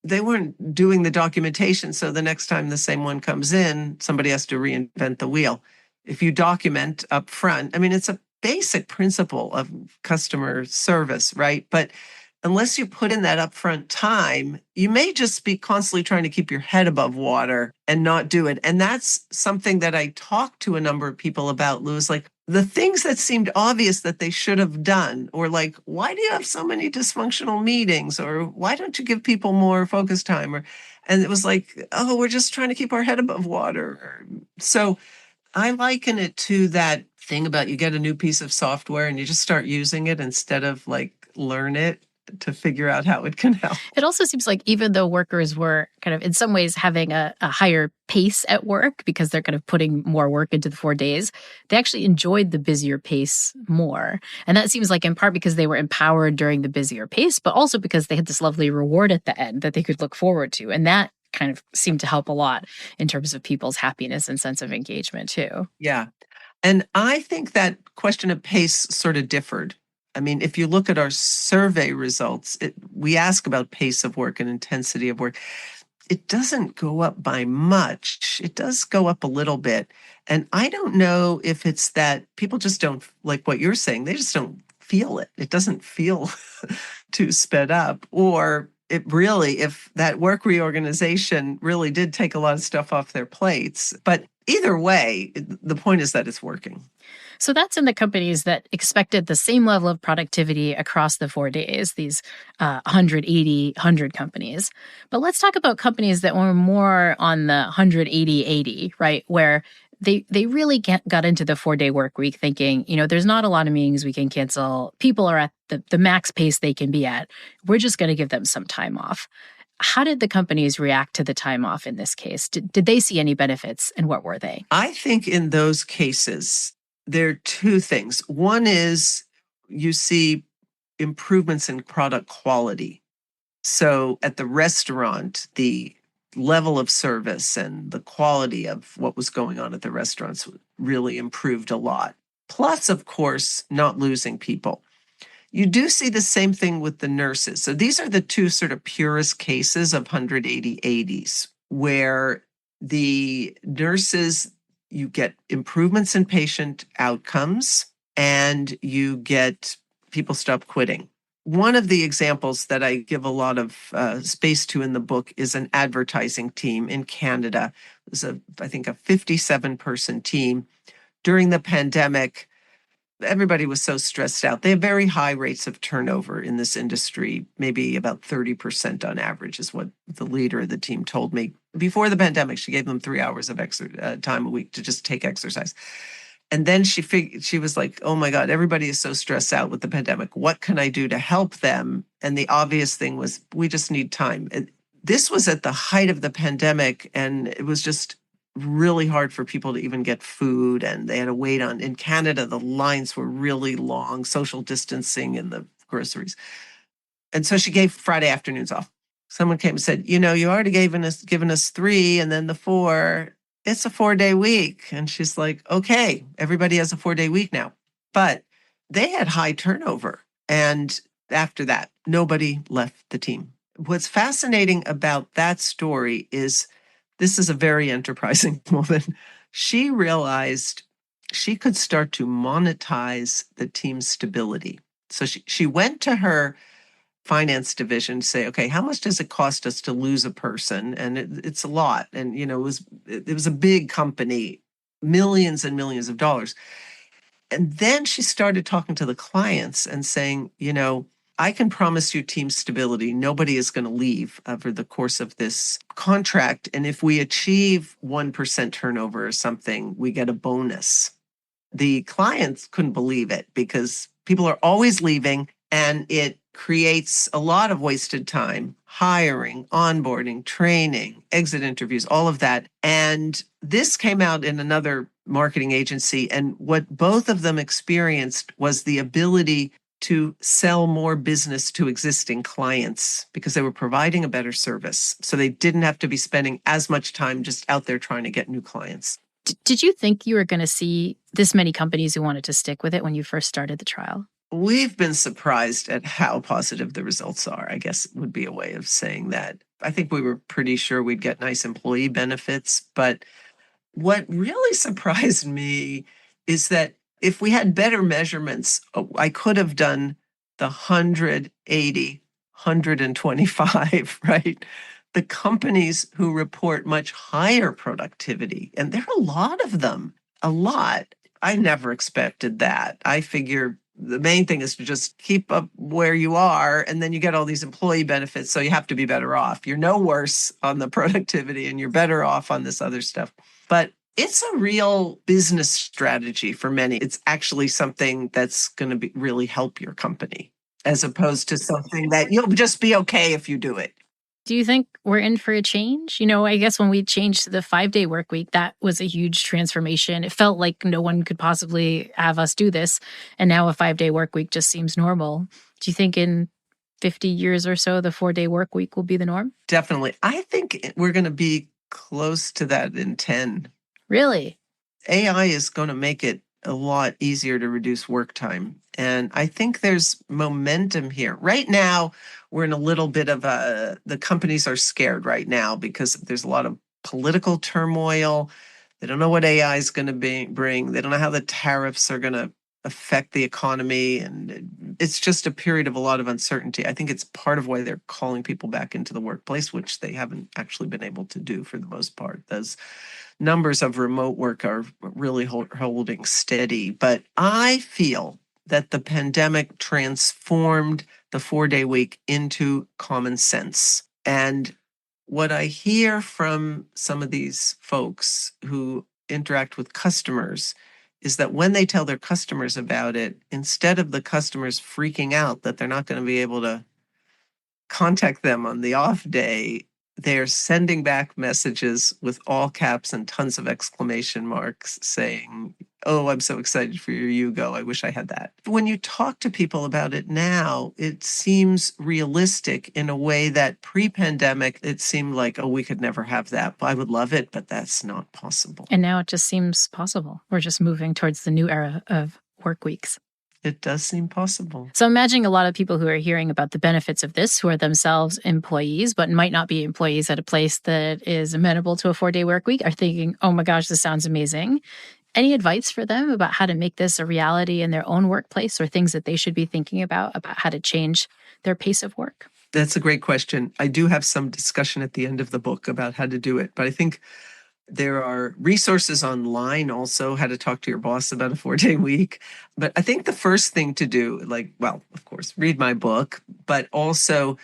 Speaker 2: they weren't doing the documentation. So the next time the same one comes in, somebody has to reinvent the wheel. If you document up front, I mean, it's a basic principle of customer service, right? But unless you put in that upfront time, you may just be constantly trying to keep your head above water and not do it. And that's something that I talked to a number of people about, Louis, like the things that seemed obvious that they should have done, or like, why do you have so many dysfunctional meetings? Or why don't you give people more focus time? And it was like, oh, we're just trying to keep our head above water. So I liken it to that thing about you get a new piece of software and you just start using it instead of like learn it to figure out how it can help.
Speaker 1: It also seems like even though workers were kind of in some ways having a higher pace at work because they're kind of putting more work into the 4 days, they actually enjoyed the busier pace more. And that seems like in part because they were empowered during the busier pace, but also because they had this lovely reward at the end that they could look forward to. And that kind of seemed to help a lot in terms of people's happiness and sense of engagement too.
Speaker 2: Yeah. And I think that question of pace sort of differed. I mean, if you look at our survey results, we ask about pace of work and intensity of work. It doesn't go up by much. It does go up a little bit. And I don't know if it's that people just don't, like what you're saying, they just don't feel it. It doesn't feel too sped up. Or it really, if that work reorganization really did take a lot of stuff off their plates. But either way, the point is that it's working.
Speaker 1: So that's in the companies that expected the same level of productivity across the 4 days, these 100 companies. But let's talk about companies that were more on the 180-80, right? Where they really got into the 4-day work week thinking, there's not a lot of meetings we can cancel. People are at the max pace they can be at. We're just going to give them some time off. How did the companies react to the time off in this case? Did they see any benefits, and what were they?
Speaker 2: I think in those cases, there are two things. One is you see improvements in product quality. So at the restaurant, the level of service and the quality of what was going on at the restaurants really improved a lot. Plus, of course, not losing people. You do see the same thing with the nurses. So these are the two sort of purest cases of 180-80s, where the nurses, you get improvements in patient outcomes and you get people stop quitting. One of the examples that I give a lot of space to in the book is an advertising team in Canada. It was, I think, a 57-person team. During the pandemic, everybody was so stressed out. They have very high rates of turnover in this industry, maybe about 30% on average is what the leader of the team told me. Before the pandemic, she gave them 3 hours of time a week to just take exercise. And then she was like, oh my God, everybody is so stressed out with the pandemic. What can I do to help them? And the obvious thing was, we just need time. This was at the height of the pandemic, and it was just really hard for people to even get food, and they had to wait on. In Canada, the lines were really long, social distancing in the groceries. And so she gave Friday afternoons off. Someone came and said, you already given us 3 and then the 4. It's a 4-day week. And she's like, okay, everybody has a 4-day week now. But they had high turnover. And after that, nobody left the team. What's fascinating about that story is this is a very enterprising woman. She realized she could start to monetize the team's stability. So she went to her finance division to say, okay, how much does it cost us to lose a person? And it's a lot. And, it was a big company, millions and millions of dollars. And then she started talking to the clients and saying, I can promise you team stability. Nobody is going to leave over the course of this contract. And if we achieve 1% turnover or something, we get a bonus. The clients couldn't believe it because people are always leaving, and it creates a lot of wasted time, hiring, onboarding, training, exit interviews, all of that. And this came out in another marketing agency. And what both of them experienced was the ability to sell more business to existing clients because they were providing a better service. So they didn't have to be spending as much time just out there trying to get new clients.
Speaker 1: Did you think you were going to see this many companies who wanted to stick with it when you first started the trial?
Speaker 2: We've been surprised at how positive the results are, I guess would be a way of saying that. I think we were pretty sure we'd get nice employee benefits. But what really surprised me is that if we had better measurements, I could have done the 180, 125, right? The companies who report much higher productivity, and there are a lot of them, a lot. I never expected that. I figure the main thing is to just keep up where you are, and then you get all these employee benefits, so you have to be better off. You're no worse on the productivity, and you're better off on this other stuff. But it's a real business strategy for many. It's actually something that's going to really help your company, as opposed to something that you'll just be okay if you do it.
Speaker 1: Do you think we're in for a change? I guess when we changed to the 5-day work week, that was a huge transformation. It felt like no one could possibly have us do this. And now a 5-day work week just seems normal. Do you think in 50 years or so, the 4-day work week will be the norm?
Speaker 2: Definitely. I think we're going to be close to that in 10.
Speaker 1: Really?
Speaker 2: AI is going to make it a lot easier to reduce work time. And I think there's momentum here. Right now, we're in a little bit of the companies are scared right now because there's a lot of political turmoil. They don't know what AI is going to bring. They don't know how the tariffs are going to affect the economy. And it's just a period of a lot of uncertainty. I think it's part of why they're calling people back into the workplace, which they haven't actually been able to do for the most part. Those numbers of remote work are really holding steady. But I feel that the pandemic transformed the 4-day week into common sense. And what I hear from some of these folks who interact with customers is that when they tell their customers about it, instead of the customers freaking out that they're not going to be able to contact them on the off day, they're sending back messages with all caps and tons of exclamation marks saying, "Oh, I'm so excited for your Yugo. I wish I had that." When you talk to people about it now, it seems realistic in a way that pre-pandemic, it seemed like, oh, we could never have that. I would love it, but that's not possible.
Speaker 1: And now it just seems possible. We're just moving towards the new era of work weeks.
Speaker 2: It does seem possible.
Speaker 1: So I'm imagining a lot of people who are hearing about the benefits of this, who are themselves employees, but might not be employees at a place that is amenable to a 4-day work week, are thinking, oh my gosh, this sounds amazing. Any advice for them about how to make this a reality in their own workplace, or things that they should be thinking about how to change their pace of work?
Speaker 2: That's a great question. I do have some discussion at the end of the book about how to do it, but I think there are resources online also, how to talk to your boss about a 4-day week. But I think the first thing to do, of course, read my book, but also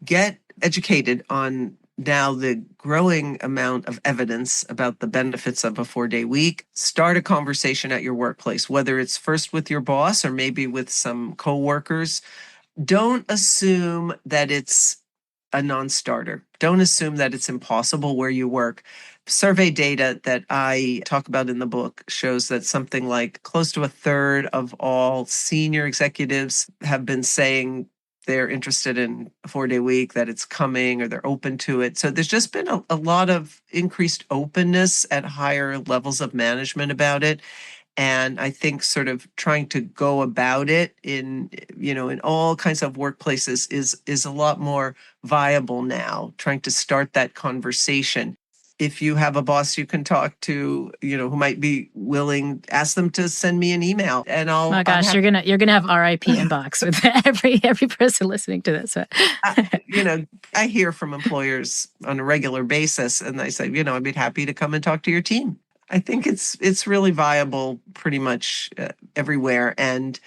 Speaker 2: get educated on now the growing amount of evidence about the benefits of a 4-day week. Start a conversation at your workplace, whether it's first with your boss or maybe with some coworkers. Don't assume that it's a non-starter. Don't assume that it's impossible where you work. Survey data that I talk about in the book shows that something like close to a third of all senior executives have been saying they're interested in a 4-day week, that it's coming, or they're open to it. So there's just been a lot of increased openness at higher levels of management about it. And I think sort of trying to go about it in all kinds of workplaces is a lot more viable now, trying to start that conversation. If you have a boss you can talk to, who might be willing, ask them to send me an email, and
Speaker 1: Oh my gosh, you're gonna have RIP inbox with every person listening to this.
Speaker 2: I hear from employers on a regular basis, and they say, I'd be happy to come and talk to your team. I think it's really viable pretty much everywhere. And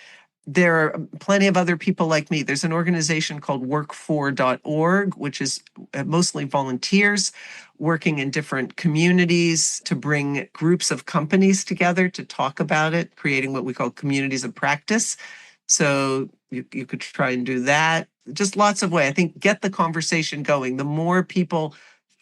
Speaker 2: there are plenty of other people like me. There's an organization called work4.org, which is mostly volunteers working in different communities to bring groups of companies together to talk about it, creating what we call communities of practice. So you could try and do that. Just lots of ways. I think get the conversation going. The more people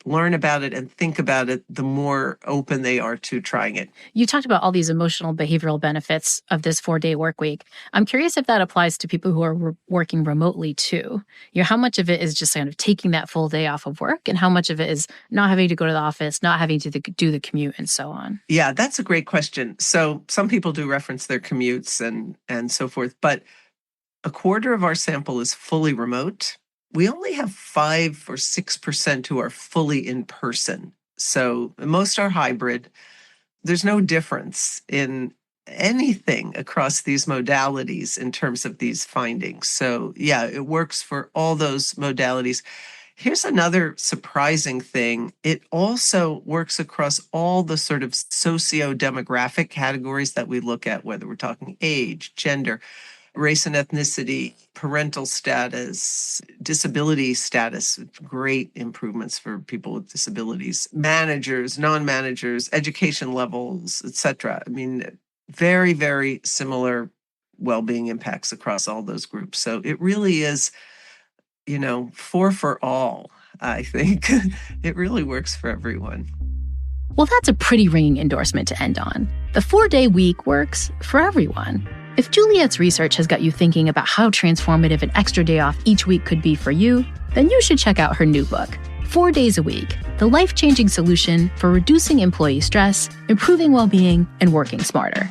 Speaker 2: learn about it and think about it, the more open they are to trying it.
Speaker 1: You talked about all these emotional behavioral benefits of this 4-day work week. I'm curious if that applies to people who are working remotely too. How much of it is just kind of taking that full day off of work, and how much of it is not having to go to the office, not having to do the commute, and so on?
Speaker 2: Yeah, that's a great question. So some people do reference their commutes and so forth, but a quarter of our sample is fully remote. we only have 5 or 6% who are fully in person. So most are hybrid. There's no difference in anything across these modalities in terms of these findings. So yeah, it works for all those modalities. Here's another surprising thing. It also works across all the sort of socio-demographic categories that we look at, whether we're talking age, gender, race and ethnicity, parental status, disability status, great improvements for people with disabilities, managers, non-managers, education levels, etc. I mean, very, very similar well-being impacts across all those groups. So it really is, four for all, I think. It really works for everyone.
Speaker 1: Well, that's a pretty ringing endorsement to end on. The 4-day week works for everyone. If Juliet's research has got you thinking about how transformative an extra day off each week could be for you, then you should check out her new book, 4 Days a Week, the life-changing solution for reducing employee stress, improving well-being, and working smarter.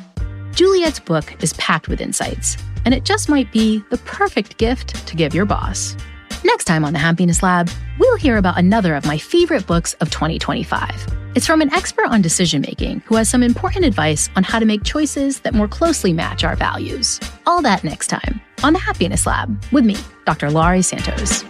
Speaker 1: Juliet's book is packed with insights, and it just might be the perfect gift to give your boss. Next time on The Happiness Lab, we'll hear about another of my favorite books of 2025. It's from an expert on decision-making who has some important advice on how to make choices that more closely match our values. All that next time on The Happiness Lab with me, Dr. Laurie Santos.